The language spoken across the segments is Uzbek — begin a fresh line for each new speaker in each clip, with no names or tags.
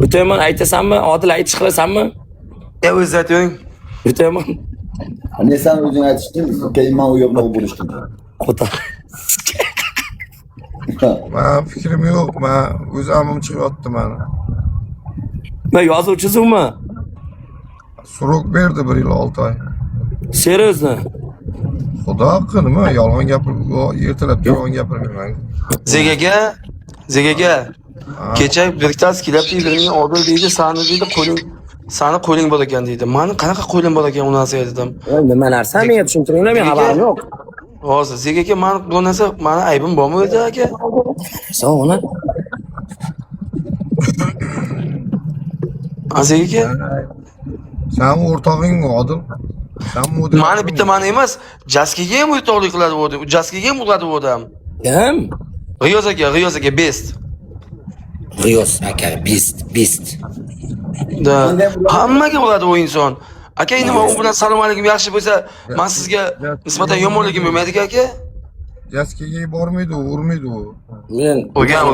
O'taman aytasanmi? Odil aytish qilasanmi?
o'zi ayting.
O'taman.
Ne sen o'zing aytishding, keyin men u yoqqa bo'lishdim.
Qo'tar.
Men fikrim yo'q. Men o'z amim chiqyapti meni.
Men yozuvchisizmi?
Surok berdi 1 yil 6 oy.
Seriyozmi?
Xudo haqqi nima? Yolg'on gapirib, ertalab yolg'on gapirmayman.
Zegaga. Kecha Bektas kelib deydi, Odil deydi, sani qo'ling bor ekan deydi. Meni qanaqa qo'lim bor ekan uni narsa dedim.
Nima narsa menga tushuntiringlar, men xabarim yo'q.
Hozir Zegaga men bu narsa meni aybim bormi o'zi aka?
Sog'ona.
Zegaga
Sen o'rtog'ing Odil. Sen model.
meni bitta meni emas, Jaskiga ham o'rtoqlik qiladi u. Jaskiga ham uradi u odam.
Kim?
G'iyos aka best.
G'iyos aka, beast.
Da. Hammaga uradi u inson. Aka endi men u bilan salom alaykum yaxshi bo'lsa, men sizga nisbatan yomonligim bo'lmaydi aka?
Jaskiga bormaydi, urmaydi u.
Men
O'rgan.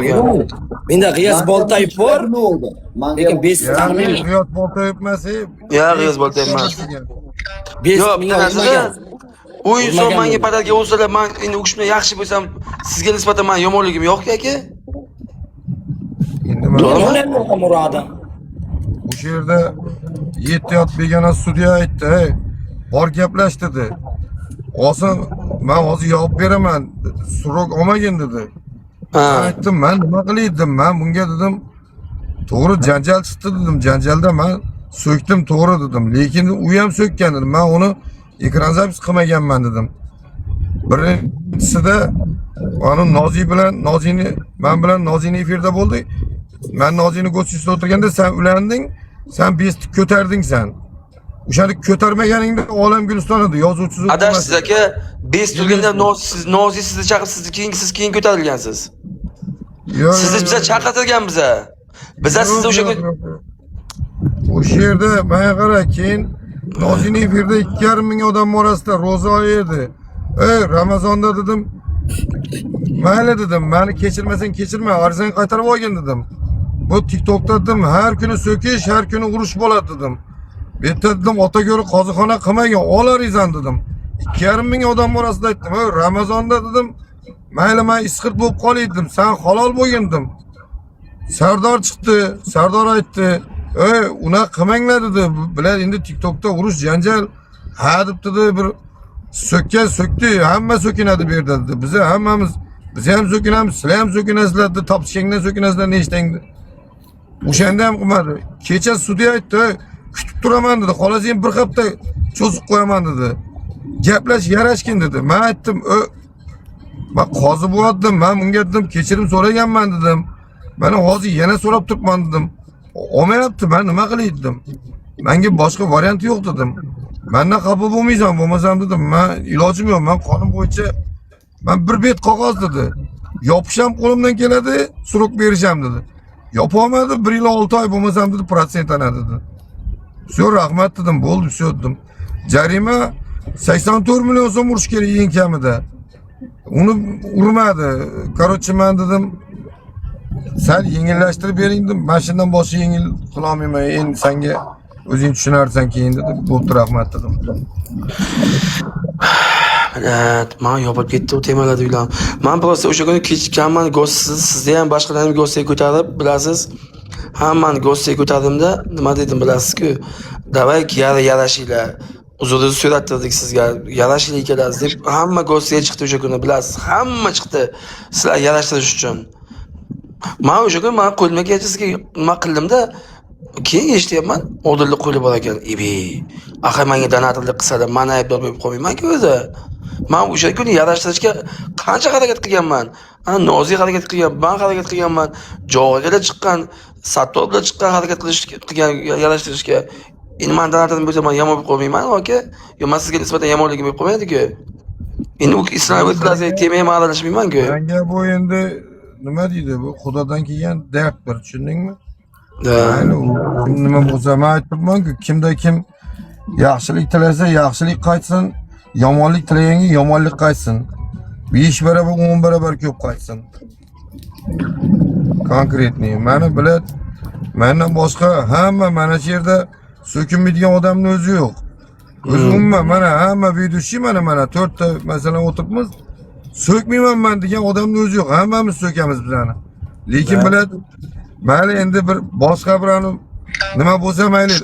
menda G'iyos Boltayev bor,
Ne oldu?
lekin beast tanımayman.
Riyod bolta o'pmasa,
Ya G'iyos Boltayev emas.
Beast
Yo'q,
menga
bitta narsada
urmagan.
u inson
Urmagan
menga
dedi.
padalga ursalar, men endi u kishi bilan yaxshi bo'lsam, sizga nisbatan men yomonligim yo'q aka?
endi
Nima bo'ldi Murodam?
o'sha yerda 7 yot begona sudya aytdi, "Hey, bor gaplash" dedi. "Olsin, men hozir javob beraman. Surok olmagin" dedi.
Ha.
Aytdim, "Men nima qilay dedim. Men bunga dedim, to'g'ri janjal chiqdi dedim. Janjalda men so'kdim to'g'ri dedim. Lekin u ham so'kkan dedim. Men uni ekran zapis qilmaganman dedim. Birinchisida ana men bilan Nozini efirda bo'ldi. Men Nozini go'shtida o'tirganda sen ulanding, sen besti ko'tarding sen. O'shani ko'tarmaganingda olam Guliston edi, yozuvchisiz.
Adashsiz aka, best turganda Nozi sizni chaqirib, siz keyin ko'tarilgansiz. Sizni biza chaqirtirgan biza. Biza sizni o'sha kun
o'sha yerda menga qara, keyin Nozini efirda 2,5 ming odam orasida ro'za oyi edi. Ey, Ramazonda dedim, mayli dedim, meni kechirmasang kechirma, arzang qaytarib olgin dedim. Bu TikTokda dedim, har kuni so'kish, har kuni urush bo'ladi dedim. Bu yerda dedim, Otago'ri qozixona qilmagan, olarizan dedim. 2,5 ming odam orasida aytdim, ey, Ramazonda dedim, mayli men isqir bo'lib qolay dedim, sen halol bo'lgin dedim. Sardor chiqdi, Sardor aytdi, ey, una qilmanglar dedi. Bular endi TikTokda urush janjal ha deb dedi, bir so'kdi, hamma so'kinadi bu yerda dedi. Biz ham so'kinamiz, sizlar ham so'kinasizlar dedi, topishingdan so'kinasizlar nechtingdi. O'shanda ham qilmadi. Kecha sudya aytdi, kutib turaman dedi, xolasing bir hafta cho'zib qo'yaman dedi. Gaplash yarashkin dedi. Men aytdim, men qozi bo'ldim, men bunga dedim, kechirim so'raganman dedim. Mana hozir yana so'rab turibman dedim. Olmayapti, men nima qilay dedim. Menga boshqa variant yo'q dedim. Mendan xafa bo'lmaysan, bo'lmasam dedim, men ilojim yo'q, men qonun bo'yicha men bir bet qog'oz dedi. Yopisham qo'limdan keladi, surok berisham dedi. Yopolmadi, 1 yil 6 oy bo'lmasam dedi, protsent anadi dedi. Shu rahmat dedim, bo'ldi, shu dedim. Jarima 84 million so'm urish kerak eng kamida. Uni urmadi. Короче, men dedim, sen yengillashtirib bering dedim. Mashinadan boshqa yengil qila olmayman. Endi senga o'zing tushunarsan keyin dedi. Bo'pti, rahmat dedim.
men yopib ketdi u temalarni uylan. Men просто o'sha kuni kechikkanman, sizda ham boshqalarni go'stiga ko'tarib, bilasiz. Hammani go'stiga ko'tardimda, nima dedim bilasizku? Davay yarashinglar. Uzrni so'rattirdik sizga. Yarashinglar ikkalasiz deb hamma go'stiga chiqdi o'sha kuni, bilasiz. Hamma chiqdi. Sizlar yarashtirish uchun. Men o'sha kuni men qo'lma kechasiga nima qildimda, keyin eshityapman, Odilni qo'li bor ekan. Axir menga donatorlik qilsalar, men aybdor bo'lib qolmayman-ku o'zi. Men o'sha kuni yarashtirishga qancha harakat qilganman. Ana Nozi harakat qilgan, men harakat qilganman. Jog'iga chiqqan, Sattor bilan chiqqan harakat qilgan yarashtirishga. Endi men donatordan bo'lsa, men yomon bo'lib qolmayman, aka. Yo, men sizga nisbatan yomonligim bo'lib qolmaydi-ku. Endi u Isroil bilan temaga aralashmayman-ku.
Menga bu endi nima deydi, bu Xudodan kelgan dard bir, tushundingmi? Ayni nima bo'lsa men aytibman-ku, kimda kim yaxshilik tilasa, yaxshilik qaytsin, yomonlik tilaganga yomonlik qaytsin. 5 barobar 10 barobar ko'p qaytsin. Konkretniy. Meni bilad, Menden boshqa hamma mana shu yerda so'kinmaydigan odamni o'zi yo'q. O'zi umuman mana hamma videoshi mana 4 ta masalan o'tiribmiz. So'kmayman men degan odamni o'zi yo'q. Hammamiz so'kamiz bizani. Lekin biladi, mayli endi bir boshqa birovni nima bo'lsa mayli,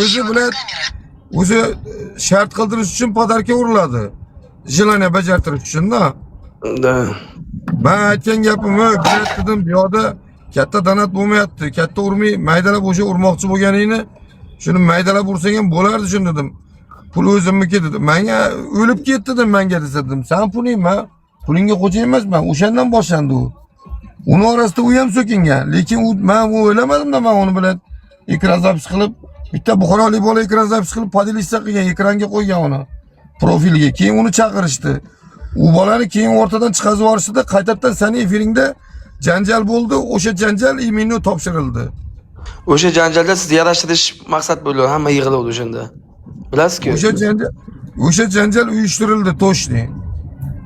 o'zi biladi. O'zi shart qildirish uchun podarka uriladi. Jilani bajartirish uchun-da.
Da.
Men aytgan gapim, biladi dedim, bu yoqda katta donat bo'lmayapti. Katta urmay, maydalab o'sha urmoqchi bo'lganingni, shuni maydalab ursang ham bo'lardi shuni dedim. Pul o'zimniki dedim. Menga o'lib ketdi dedim menga dedim. Sen pulingmi? Pulingga xo'ja emasman. O'shandan boshlandi u. Uni orasida u ham so'kingan. Lekin men o'ylamadim-da, men uni bilan ekran zapis qilib, bitta buxorolik bola ekran zapis qilib podelitsiya qilgan, ekranga qo'ygan uni. Profilga. Keyin uni chaqirishdi. U bolani keyin o'rtadan chiqazib yuborishdi, qaytadan seni efiringda janjal bo'ldi. O'sha janjal iminni topshirildi.
O'sha janjalda sizni yarashtirish maqsad bo'ldi, hamma yig'ildi o'shanda. Bilasizku?
O'sha janjal uyushtirildi to'shni.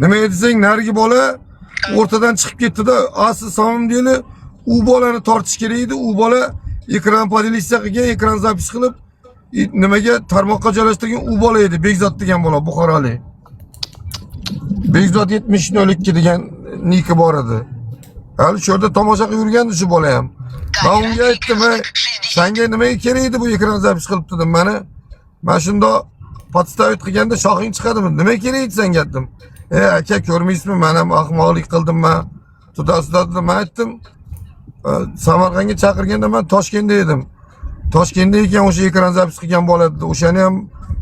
Nima desang, narigi bola o'rtadan chiqib ketdi-da, asli samim deyli, u bolani tortish kerak edi. U bola ekran podelitsiya qilgan, ekran zapis qilib, nimaga tarmoqqa joylashtirgan u bola edi. Bekzod degan bola, buxorolik. Bekzod 7002 degan niki bor edi. Hali shu yerda tomosha qilib yurgandi shu bola ham. Men unga aytdim, senga nimaga kerak edi bu ekran zapis qilib dedim. Men shunda podstavit qilganda shoxing chiqadimi? Nima kerak edi senga dedim. Aka ko'rmaysizmi, men ham ahmoqlik qildim men. Tudasida dedim, aytdim. Samarqandga chaqirganda men Toshkentda edim. Toshkentda ekan o'sha ekran zapis qilgan bola dedi. O'shani ham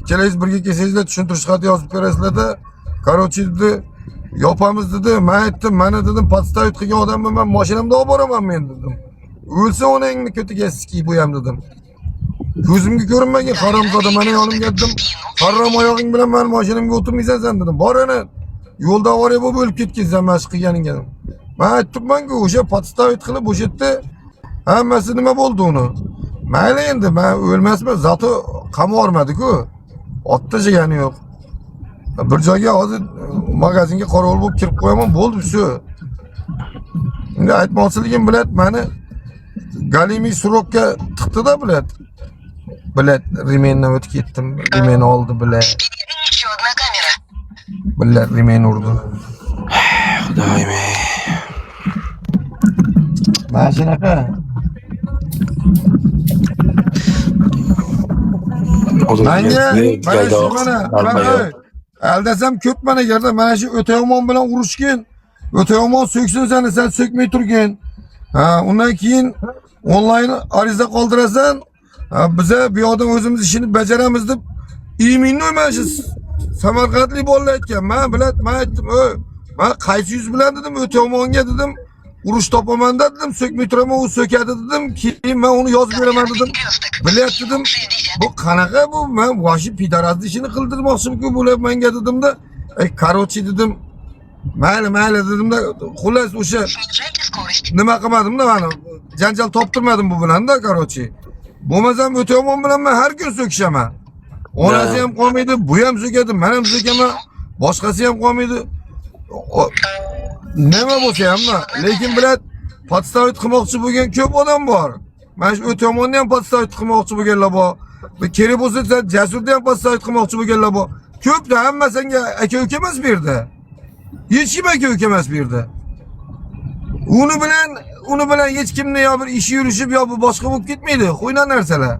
kelayiz birga kelsangizlar tushuntirish xati yozib berasizlar-da. Короче dedi, yopamiz dedi. Men aytdim, mana dedim, podstavit qilgan odamni men mashinamda olib boraman men dedim. O'lsa onangni ko'tiga ski bu ham dedim. Ko'zimga ko'rinmagan haromzoda meni yonimga dedim. Harom oyog'ing bilan men mashinamga o'tirmaysan sen dedim. Bor ana. Yo'lda avariya bo'lib o'lib ketgansan mashq qilganingga dedim. Men aytibman-ku, o'sha podstavit qilib o'sha yerda hammasi nima bo'ldi uni. Mayli endi men o'lmasman, zato qamab yormadi-ku. Otda jigani yo'q. Bir joyga hozir magazinga qorovul bo'lib kirib qo'yaman, bo'ldi shu. Endi aytmoqchiligim biladi, meni galimiy surokka tiqdi-da biladi. Biladi, remendan o'tib ketdim. Remen oldi biladi. Biladi, remen urdi.
Xudoyim.
Mana shunaqa. Mana aldasam ko'p mana yerda mana shu o'ta yomon bilan urushgan. O'ta yomon so'ksin seni, sen so'kmay turgin. Undan keyin onlayn ariza qoldirasan, biza bu yoqdan o'zimiz ishini bajaramiz deb iminni mana shu Samarqandlik bolalar aytgan. Men bilad, men aytdim, men qaysi yuz bilan dedim, o'ta yomonga dedim, urush topaman dedim, so'kmay turaman, u so'kadi dedim, keyin men uni yozib beraman dedim. Bilyapti dedim, bu qanaqa bu, men voshi pidarazli ishini qildirmoqchimku bo'lib menga dedimda, короче dedim, mayli dedimda, xullas o'sha nima qilmadim-da meni, janjal toptirmadim bu bilan-da, короче. Bo'lmasam o'ta yomon bilan men har kun so'kishaman. Onasi ham qolmaydi, bu ham so'kadi, men ham so'kaman, boshqasi ham qolmaydi. Nima bo'lsa hamma, lekin bilad, podstavit qilmoqchi bo'lgan ko'p odam bor. Mana shu o'ta yomonni ham podstavit qilmoqchi bo'lganlar bor. Va kerak bo'lsa, Jasurda ham podstavit qilmoqchi bo'lganlar bor. Ko'pda hamma senga aka-uka emas bu yerda. Hech kim aka-uka emas bu yerda. Uni bilan hech kimni yo bir ishi yurishib yo bu boshqa bo'lib ketmaydi. Qo'ynan narsalar.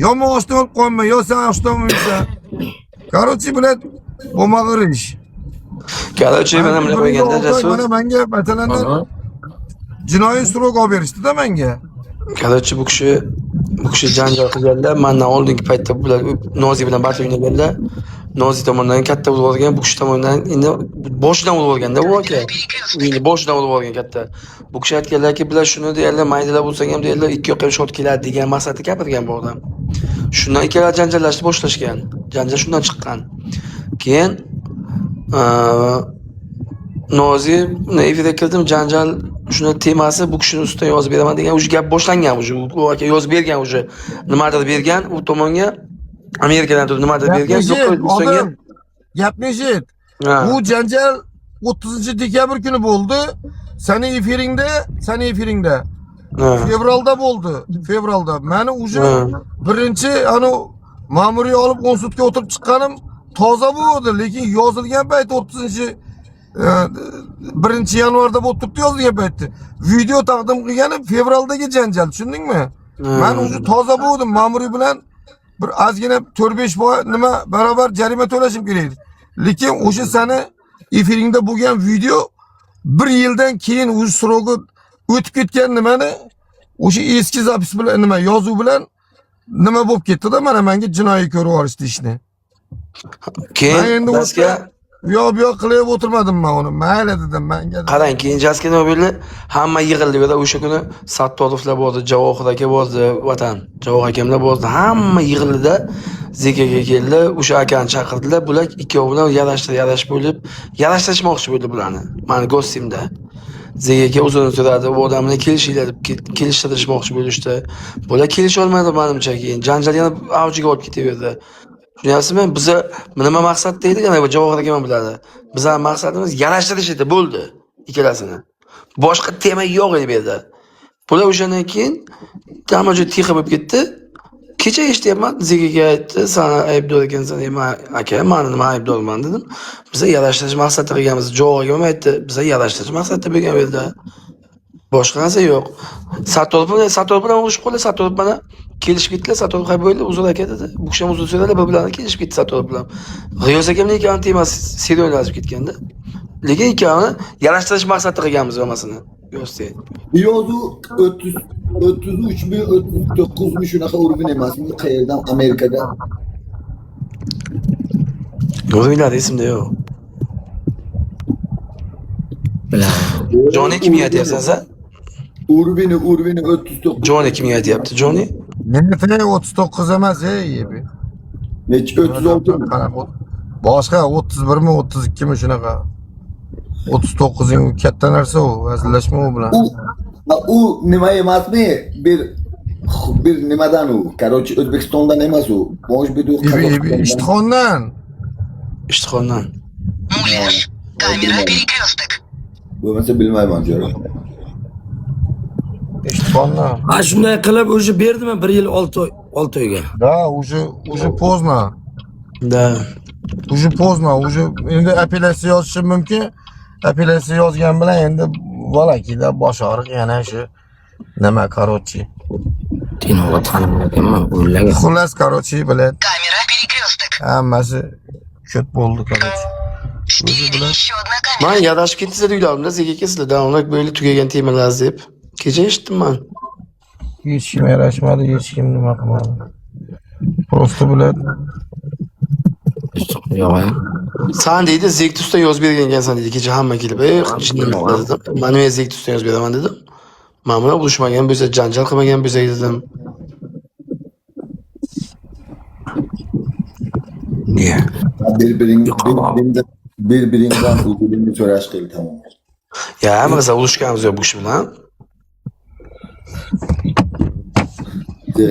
Yo men oshdan olib qolma, yo sen oshdan olmaysan. Короче, bilad, bo'lmag'ir ish.
Короче, men ham qo'yganda Jasur.
Mana menga masalan jinoiy surok olib berishdi-da menga.
Короче, bu kishi janjal qilganda, mendan oldingi paytda bular Nozi bilan barcha o'ynaganda, Nozi tomonidan katta urib olgan, bu kishi tomonidan endi boshidan urib olganda u aka. Uyni boshidan urib olgan katta. Bu kishi aytganlarki, bular shuni deyarli maydalab bo'lsa ham deyarli ikki yoqqa shot keladi degan maqsadda gapirgan bu odam. Shundan ikkalar janjallashni boshlashgan. Janjal shundan chiqqan. Keyin Nozi efirga kirdim, janjal shuni temasi bu kishini ustidan yozib beraman degan o'sha gap boshlangan, u aka yozib bergan, o'sha nimadir bergan, u tomonga Amerikadan turib nimadir bergan, so'ngra
gapni eshit. Bu janjal 30 dekabr kuni bo'ldi. Seni efiringda
Ha.
fevralda bo'ldi. Fevralda. Meni uje
Ha.
birinchi ani ma'muriy olib konsultga o'tirib chiqqanim toza bo'ldi, lekin yozilgan payt 1 yanvarda bo'lib turibdi yozilgan paytda. Video taqdim qilganim fevraldagi janjal, tushundingmi? Men uje toza bo'ldim, ma'muriy bilan bir ozgina 4-5 boy nima barobar jarima to'lashim kerak edi. Lekin o'sha sani efiringda bo'lgan video 1 yildan keyin o'z srogi o'tib ketgan nimani o'sha eski zapis bilan nima yozuv bilan nima bo'lib ketdi-da, mana menga jinoiy ko'rib olishdi ishni.
Keyin
Men endi
bizga
bu yoq qilib o'tirmadim men uni. Mayli dedim menga.
qarang, keyin Jaska nima bo'ldi? Hamma yig'ildi. O'sha kuni Sattorovlar bo'ldi, Javohir aka bo'ldi, Vatan, Javohir akamlar bo'ldi. Hamma yig'ildi-da, Zekaga keldi, o'sha akani chaqirdilar. Bular ikkovi bilan yarashtirishmoqchi bo'ldi bularni. Mani Gosimda. Zekaga uzun so'radi, bu odamni kelishinglar deb kelishtirishmoqchi bo'lishdi. Bular kelisha olmadi menimcha, keyin janjal yana avjiga olib ketaverdi. Tushunyapsizmi? Biza nima maqsadda edik, ana bu Javohir aka ham biladi. Bizning maqsadimiz yarashtirish edi, bo'ldi ikkalasini. Boshqa tema yo'q edi bu yerda. Bular o'shandan keyin tamajo'y tiqa bo'lib ketdi. Kecha eshityapman, Zekaga aytdi, "Sen aybdor ekansan." Men aka, "Men nima aybdorman?" dedim. Biza yarashtirish maqsadda qilganmiz. Javohir ham aytdi, "Biza yarashtirish maqsadda bo'lgan bu yerda. Boshqa narsa yo'q." Sattorov bilan urushib qoldi. Sattorov bilan kelishib ketdilar. Sattorov qayerda bo'ldi? Uzr aka dedi. Bu kishi ham uzr so'radi, bir-birlarini kelishib ketdi Sattorov bilan. G'iyos akamning ikkovini temasi seriozlashib ketganda. Lekin ikkovini yarashtirish maqsadda qilganmiz hammasini. Yo'qsa.
Yozuv 33 39 shunaqa urg'un emasmi? Qayerdan? Amerikada.
O'zinglar esimda yo'q. Joni kimga aytyapsan sen?
Urvini 39.
Joni kimga aytyapti? Joni?
Meni 39 emas, yebi.
Necha 36 mi?
Boshqa 31 mi, 32 mi shunaqa. 39 katta narsa u, hazillashma u bilan.
U nima emasmi? Bir nimadan u? Короче, O'zbekistondan emas u. Может быть, u
Ishtixondan.
Ishtixondan.
Kamera перекресток. Bo'lmasa bilmayman jo'ra.
Ishtixondan.
Ha shunday qilib o'zi berdimi 1 yil 6 oyga.
Da, уже поздно.
Da.
Уже поздно, уже endi apellyatsiya yozishim mumkin. Apellyatsiya yozgan bilan endi valakida bosh og'riq yana shu nima короче.
Tinoga tanimlaganman, o'ylagan.
Xullas короче, bilan
Камера перекресток.
hammasi ko'p bo'ldi короче.
Впереди еще одна камера.
Men yarashib ketdingiz uylarimda, Zeka sizlar davomli böyle tugagan temalar deb. Kecha eshitdim men.
Hech kim yarashmadi, hech kim nima qilmadi. Просто bilan
Yo'q.
Sen deydi Zektus'ta yoz bergan ekansan deydi. Kecha hamma kelib, "Chindan dedim. Men nima Zektus'ta yoz beraman" dedim. Men bilan urushmagan bo'lsa, janjal qilmagan bo'lsa dedim. Niye?
Birbirinden uzunluğunu soraş değil, tamam.
Ya hammaga urushganmiz yo'q bu kishi bilan.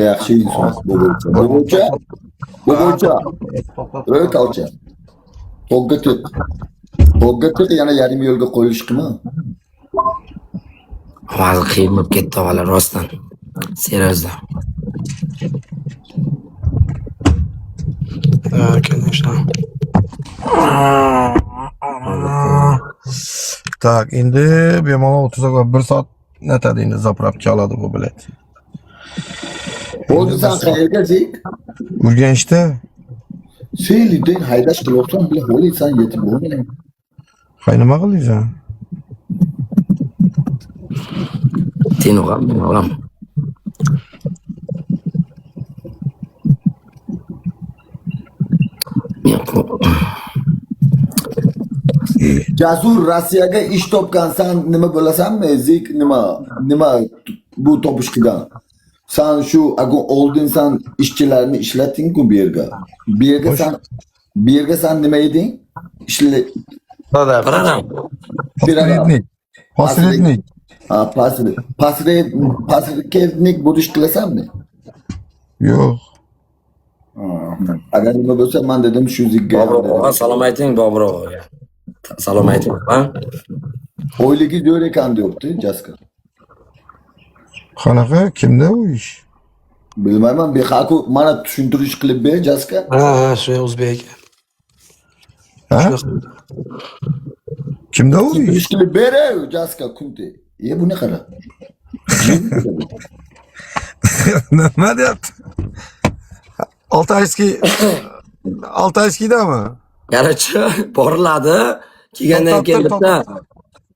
Yaxshi inson bo'g'ilcha. Evet alça. Togga yana yarim yo'lga qo'yishdimi?
Hozir qiyin bo'lib ketdi hali rostdan. Seriozda.
Конечно.
tak, endi bemalol 30 1 soat netadi endi zapravka oladi bu bilet.
Bo'ldi sen qayerga zik?
Urganchda
Sen haydash qilibsan bile ho'l inson yetib bo'lmaydi.
hay nima qilyapsan?
Tinoga bilmadim.
Jasur Rossiyaga ish topgansan nima bo'lasanmi? Zik nima bu topishqidan? Sen şu oldun sen işçilerini işlettin ku bir yerga. Bir yerga sen nima eding?
Bilaram.
Posrednik.
Ha, posrednik bo'lish qilasanmi?
Yo'q.
Agar nima bo'lsa men dedim shu zikga.
Bobroga salom ayting Bobroga. Salom ayting, ha?
O'yligi jo'r ekan deyapti Jaska.
Qanaqa? Kimda u ish?
Bilmayman, bexaku mana tushuntirish qilib ber, Jaska.
Ha, shu o'zbek.
Ha?
Shunaqa.
Kimda u ish?
Tushuntish qilib ber, Jaska kunti. Buni qara.
Nima deyapti? Altayskidami?
Короче, boriladi. Kelgandan keyin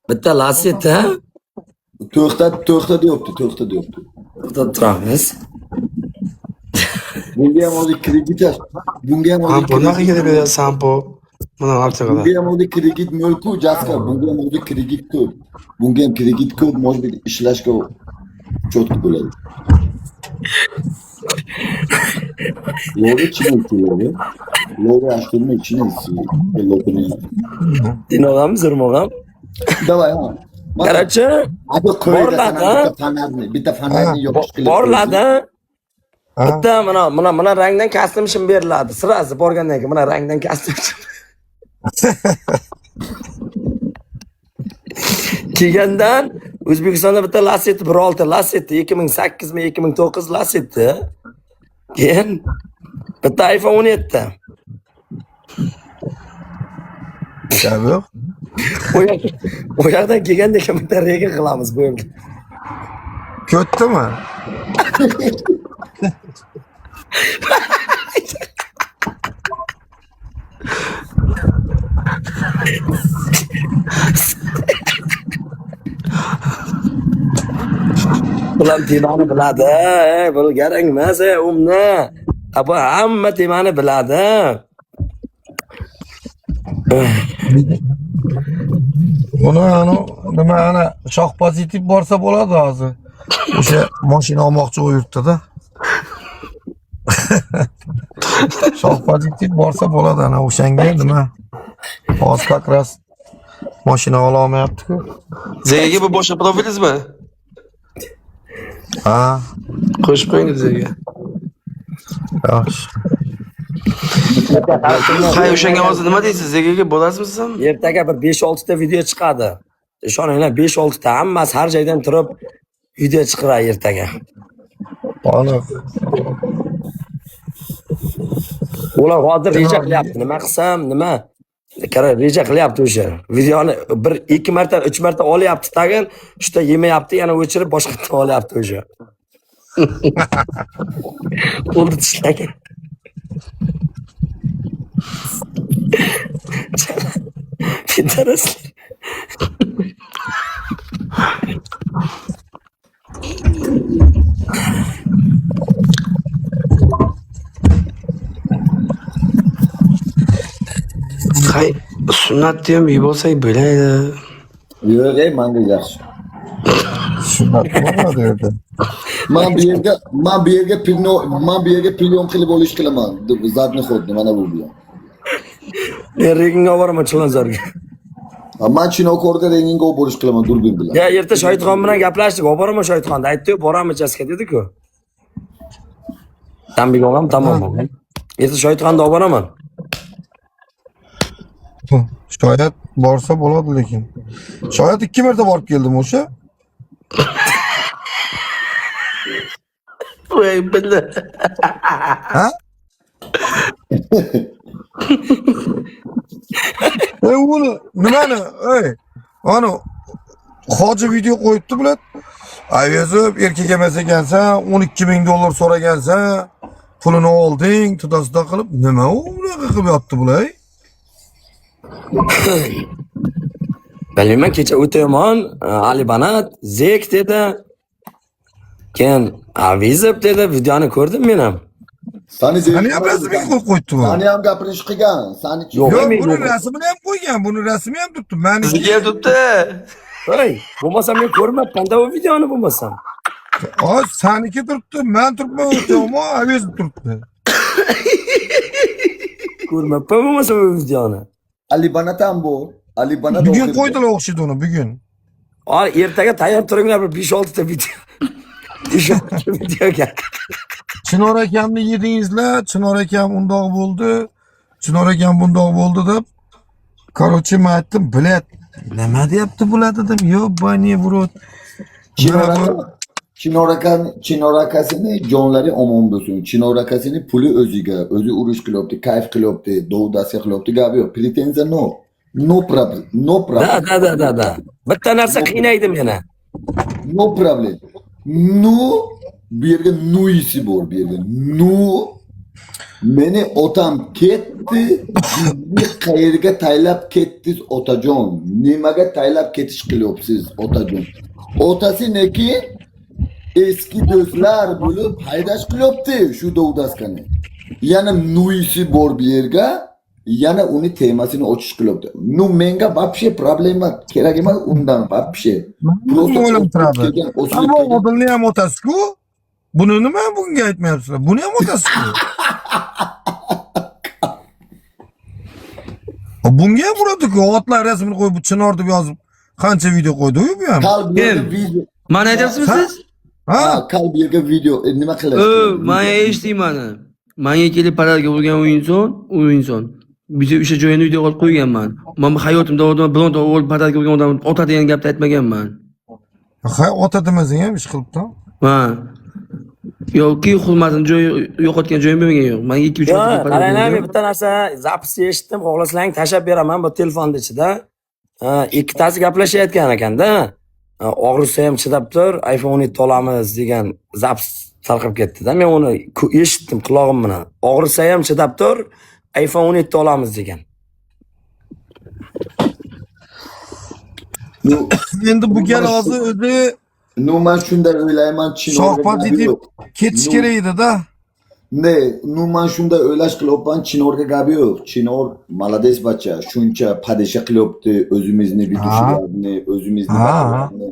bitta laset, ha?
To'xta deyapti.
To'xtab turamiz.
Bunga ham hozir kredit yaz. Bunga ham hozir
Bunaqa kelib beradi sampo. Mana aptekalar.
bunga ham hozir kredit mo'lku, Jaska. Bunga ham hozir kredit ko'p. Bunga ham kredit ko'p, может быть, ishlashga cho'tki bo'ladi. Lo'ri chiqmaydi. Lo'ri ashturma ichini lo'ri.
Dinog'am, zirmog'am.
Давай, ha.
Короче,
Abi
boriladi, ha?
bitta fanarni yopish qilib.
Boriladi.
Ha?
Bitta mana rangdan kostyum shim beriladi. Sirasi borgandan keyin mana rangdan kostyum shim. Kelgandan O'zbekistonda bitta Lacetti 1.6 Lacetti 2008 mi 2009 Lacetti. Keyin bitta iPhone 17.
Yo'q.
O yoqdan kelganda bitta rega qilamiz bo'ldi.
Ko'tdimi?
Ular temani biladi. Bu garang emas, umni. Bu hamma temani biladi.
Buni nima ana shoh pozitiv borsa bo'ladi hozir. O'sha mashina olmoqchi u yurtda-da. Shoh pozitiv borsa bo'ladi ana o'shanga nima? Hozir как раз mashina ola olmayapti-ku.
Zegaga bu boshqa profilingizmi?
Ha,
Qo'shib qo'ying Zegaga.
yaxshi.
Hay, o'shanga hozir nima deysiz? Zegaga bo'lasizmi siz ham?
Ertaga bir 5-6 ta video chiqadi. Ishoninglar 5-6 ta hammasi har joydan turib video chiqaradi ertaga.
Aniq.
Ular hozir reja qilyapti. Nima qilsam, nima? Qara, reja qilyapti o'sha. Videoni 1-2 marta, 3 marta olyapti tagin, shunda yemayapti, yana o'chirib boshqa olyapti o'sha. Qo'lni tishlagan. Pinterest.
Hay, sunnatni ham yeb olsak bo'laydi.
Yo'q, menga yaxshi.
Sunnat bo'ladi yerda.
Men bu yerga pilyon qilib olish qilaman. Zadni xuddi mana bu bilan.
Rengga boraman Chilonzorga.
Men Chinokorga rengingga olib borish qilaman Durbin bilan.
Ya erta Shohidxon bilan gaplashdik. Olib boraman Shohidxonni. Aytdi-yu, boramiz Jaska dedi-ku. Tambik og'am tamom. Erta Shohidxonni olib boraman.
Shoyat borsa bo'ladi lekin. Shoyat 2 marta borib keldim o'sha.
Voy, bildi.
Ha? Uni nimani? Ana hoji video qo'yibdi bular. Ayozib erkak emas ekansan, $12,000 so'ragansan, pulini olding, tudasida qilib, nima u bunaqa qilib yotdi bular?
Bilmayman, kecha o'ta yomon Ali Banat Zek dedi. Keyin Avizov dedi, videoni ko'rdim men ham.
Sani
ham rasmiga qo'yibdi bu.
Sani ham gapirish qilgan. Sani
Yo'q,
Yo'q, buni rasmini ham qo'ygan, buni rasmi ham turibdi. Meni
Sizga ham turibdi.
Voy, bo'lmasa men ko'rmabman-da bu videoni bo'lmasam.
saniki turibdi, men turibman, ammo Avizov turibdi.
Ko'rmabman bo'lmasa bu videoni.
Ali Banat ham bu. Ali Banat
Bugun qo'ydilar o'xshaydi uni bugun.
Ertaga tayyor turinglar bir 5-6 ta video. 5-6 ta videoga.
Chinor akamni yedingizlar, Chinor akam undoq bo'ldi, Chinor akam bundoq bo'ldi deb. Короче, men aytdim, "Bilat, nima deyapti bular?" dedim. "Yo'q, bani burot."
Chinorakasini jonlari omon bo'lsin. Chinorakasini puli o'ziga, o'zi urush qilyapti, kayf qilyapti, dovdasi qilyapti, gapi yo'q. Pretenziya no. No problem. No problem.
Da. Bitta narsa qiynaydi meni.
No problem. No bu yerga nuisi bor bu yerga. No meni otam ketdi. Bizni qayerga taylab ketdingiz otajon? Nimaga taylab ketish qilyapsiz otajon? Otasiniki eski do'stlar bo'lib haydash qilyapti shu dovdaskani. Yana nuisi bor bu yerga. Yana uni temasini ochish qilyapti. No menga вообще problema kerak emas undan вообще.
Просто o'ylab turadi. Ammo odilni ham otasi-ku. Buni nima bunga aytmayapsizlar? Buni ham otasi-ku. Bunga ham uradi-ku. Otlar rasmini qo'yib Chinor deb yozib qancha video qo'ydi-ku bu ham.
Qalbga video.
Mana aytyapsizmi siz?
Ha, qalbga video nima qilasiz?
Manga eshiting mani. Manga kelib paralga urgan u inson. Biza o'sha joyini video olib qo'yganman. Men hayotimda bironta o'g'il paralga urgan odam ota degan gapni aytmaganman.
Ha, ota demasang ham ish qilibdi.
Ha. Yoki hurmatini yo'qotgan joyim bo'lmagan yo'q. Menga 2-3
Yo'q, qaranglar, men bitta narsa zapisni eshitdim, xohlasalaring tashab beraman bu telefonni ichida. Ikkitasi gaplashayotgan ekanda. Og'risa ham chidab tur, iPhone 17 olamiz degan zapis tarqab ketdi-da. Men uni eshitdim quloqim bilan. Og'risa ham chidab tur, iPhone 17 olamiz degan.
Endi bu gal hozir o'zi
No men shunday o'ylayman,
shohbat yetib ketish kerak edi-da.
Ne, no men shunday o'ylash qilyapman, Chinorga gapi yo'q. Chinor malades bacha, shuncha padisha qilyapti, o'zimizni bitushilarni, o'zimizni baqalarni.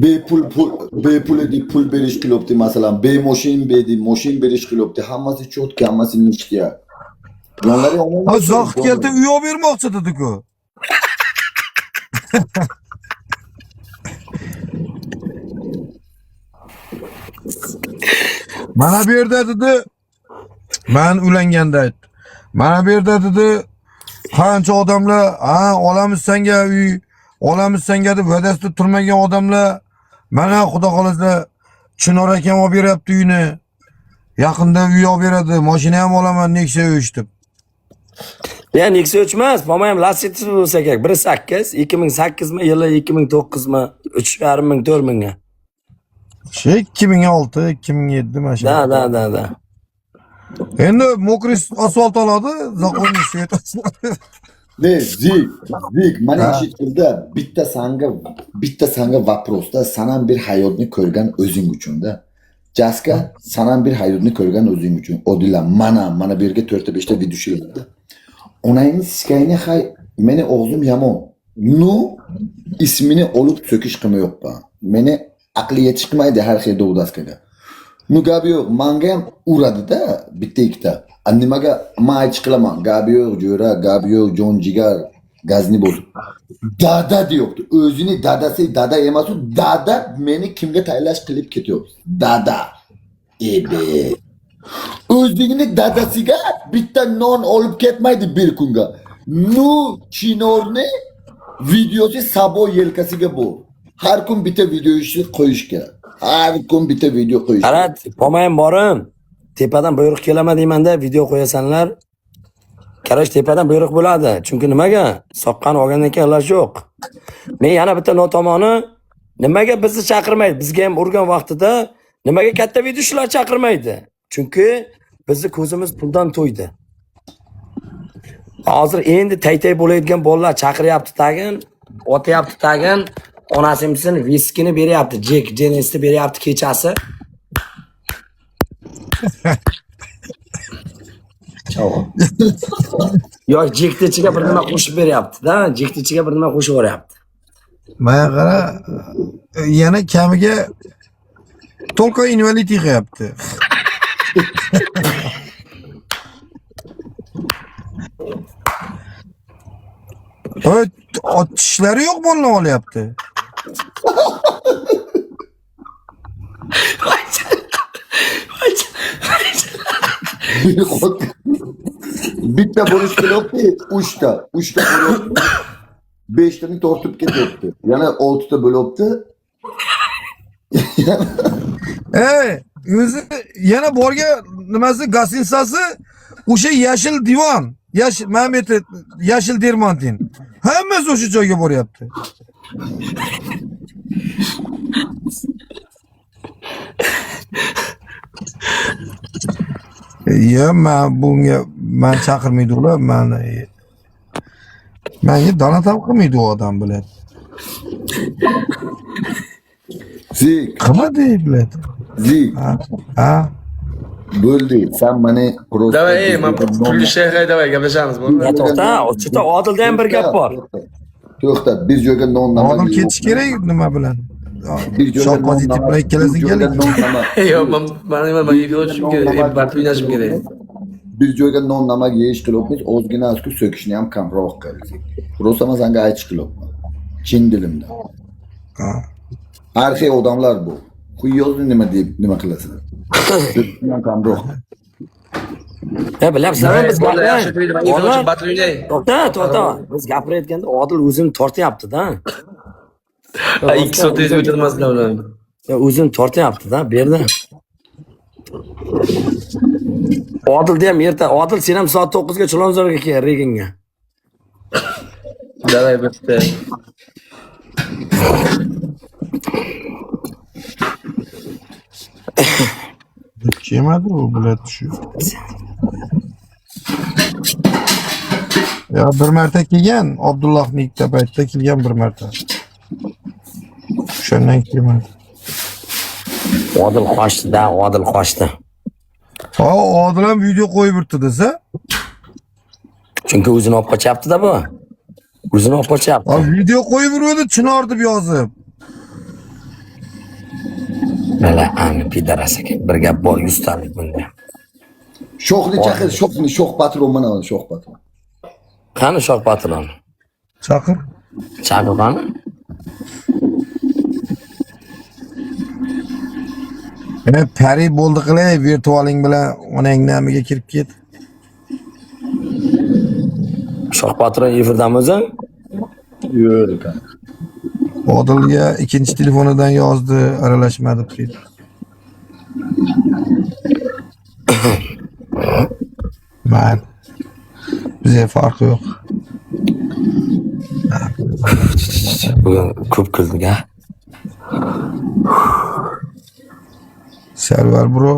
Bepul deb pul berish qilyapti, masalan, bemoshin moshin berish qilyapti, hammasi cho'tka, hammasi nishtiya. Yonlari omon.
Ha, zohid keldi, uy olib bermoqchi dedi-ku. Mana bu yerda dedi, men uylanganda aytdi. Mana bu yerda dedi, qancha odamlar, olamiz senga uy, olamiz senga deb va'dasida turmagan odamlar, mana xudo xolasa Chinor akam olib beryapti uyni. Yaqinda uy olib beradi, mashina ham olaman, Nexia uy deb.
Ya Nexia emas, bo'lmayam Lacetti bo'lsa kerak. 1.8, 2008 mi, yili 2009 mi, 3.5 ming, 4 mingga.
2006, 2007 mashina.
Da.
Endi mokris asfalt oladi, zakonniy svet asfalt.
Ne, zik, mana eshitganda bitta sanga vaprosda sanan bir hayotni ko'rgan o'zing uchun-da. Jaska, sanan bir hayotni ko'rgan o'zing uchun. Odila, mana bu yerga 4-5 ta video ishlaydi. Onayni sikayni meni o'g'lim yomon. Nu ismini olib so'kish qilmayapman. Meni aqli yetishmaydi har xil dovdaskaga. Nu gapi yo'q, menga ham uradi-da bitta ikkita. Nimaga men aytish qilaman? Gapi yo'q, jo'ra, gapi yo'q, jon jigar, gazni bo'ldi. Dada deyapti. O'zini dadasi dada emas, dada meni kimga taylash qilib ketyapti. Dada. Ebe. O'zingni dadasiga bitta non olib ketmaydi bir kunga. Nu Chinorni videosi Sabo yelkasiga bor. Har kun bitta video qo'yish kerak. Har kun bitta video qo'yish.
Qarab, bo'lmayam borim. Tepadan buyruq kelaman deymanda video qo'yasanlar. Qarash tepadan buyruq bo'ladi. Chunki nimaga? Soqqan olgandan keyin ilash yo'q. Men yana bitta notomoni nimaga bizni chaqirmaydi? Bizga ham urgan vaqtida nimaga katta videochilar chaqirmaydi? Chunki bizni ko'zimiz puldan to'ydi. Hozir endi taytay bo'ladigan bolalar chaqiryapti tagin, otyapti tagin, onasimsin viskini beryapti, Jack Danielsni beryapti kechasi. Chao. Yo'q, Jackni ichiga bir nima qo'shib beryapti-da, Jackni ichiga bir nima qo'shib yuboryapti.
Mana qara, yana kamiga только invalid yig'yapti. Tishlari yo'q bo'lib olyapti.
Bitta bo'lish kerakki, 3 ta bo'lyapti. 5 tani tortib ketyapti. Yana 6 ta bo'lyapti.
O'zi yana borgan nimasi gastinsasi o'sha yashil divan, yashil Mehmet yashil dermontin. Hammasi o'sha joyga boryapti. Ya men chaqirmaydi ular, menga dona tam qilmaydi u odam bilan.
Zik,
Qilmadi biladi.
Zik.
Ha.
Bo'ldi. Sen beni просто
Давай, man pulli shayxay давай gaplashamiz bo'ldi.
Ya to'xta, o'chita Odilda ham bir gap bor.
To'xta, biz joyga non nima?
Odim ketish kerak nima bilan?
Bir joyga
Shoh pozitiv bilan ikkalasiga keling.
Yo'q, men efir o'tishim kerak, part o'ynashim kerak.
Bir joyga non nima yeyish qilibmiz, ozgina asku so'kishni ham kamroq qildik. Просто men senga aytish qilibman. Chin dilimda.
Ha.
Arxiy odamlar bu. Xuyozni nima qilasan? So'kishni ham kamroq.
Ya bilyapsan, biz
Bo'ldi, yaxshi tuydi. Men efir o'tib battle o'ynay.
To'xta. Biz gapirayotganda Odil o'zini tortyapti-da.
2 soat o'tirmasdan ular.
Ya o'zini tortyapti-da, bu yerda. Odilda ham erta. Odil sen ham soat 9 ga Chilonzorga kel, Reginga.
Давай bitta.
Kemadi u bilet shu. Ya bir marta kelgan, Abdullohning ikkita paytda kelgan bir marta. Shundan kelmadi.
Odil qochdi.
Ha, Odil ham video qo'yib yuribdi desa.
Chunki o'zini olib qochyapti-da bu. O'zini olib qochyapti.
Ha, video qo'yib yuradi, Chinor deb yozib.
Mana ani pidaras ekan. Bir gap bor 100 talik bunda.
Sho'xni chaqir, sho'x patron mana sho'x patron.
Qani shoh patron?
Chaqir.
Chaqirqani?
Pari bo'ldi qilay, virtualing bilan onang namiga kirib ket.
Shoh patron efirdami o'zi?
Yo'q.
Odilga ikkinchi telefonidan yozdi, aralashmadi deydi. Man. Bizga farqi yo'q.
Bugun ko'p kuldik ha.
Server bro.